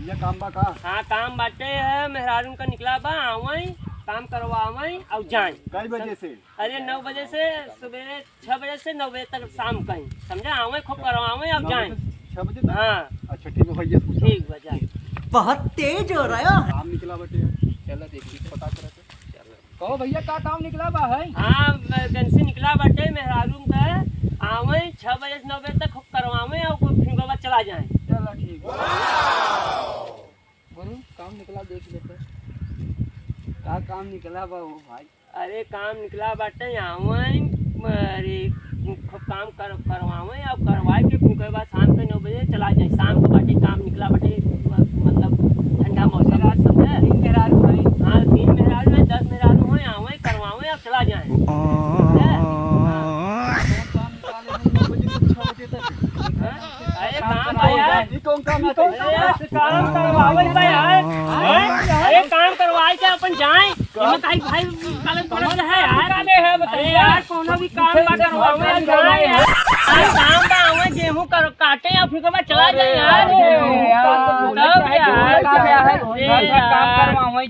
भैया काम बा का? हाँ काम बाटे है, मेहरारू का निकला बा आवई काम करवावई और जाए। कई बजे से? अरे 9 बजे से सवेरे 6 बजे से 9 बजे तक शाम कहीं समझा आवई खूब करवावई और जाए 6 बजे तक? हाँ अच्छा ठीक है भैया पूछो। ठीक बजा बहुत तेज हो रहा है। काम निकला बटे यार, चलो देखिए पता करते। कहो भैया का काम निकला बा है? हाँ वैकेंसी निकला बाटे मेहरारू का आवई 6 बजे से 9 बजे तक खूब करवावई और फिर बाद चला जाए। चलो ठीक है। बोलो काम निकला देख लेते। का काम निकला बा वो भाई? अरे काम निकला बाटे आवई अरे खूब काम करवावई और करवाए के फिर बाद शाम के 9 बजे चला जाए। शाम को बाटे काम निकला बाटे मतलब ठंडा मौसम है समझे। 3 मेहरारू है। हाँ 3 मेहरारू है 10 मेहरारू है आवई करवावई और चला जाए। अरे काम भाई यार कौन काम है? काम करवावई भाई यार। अरे काम करवाए के अपन जाए इसमें काई भाई काले पड़ल है यार। अरे यार कोनो भी काम बा करवावे जाए यार। अरे काम बा आवे गेहूं काटे या फिर के बाद चला जाए यार। यार काम करवावे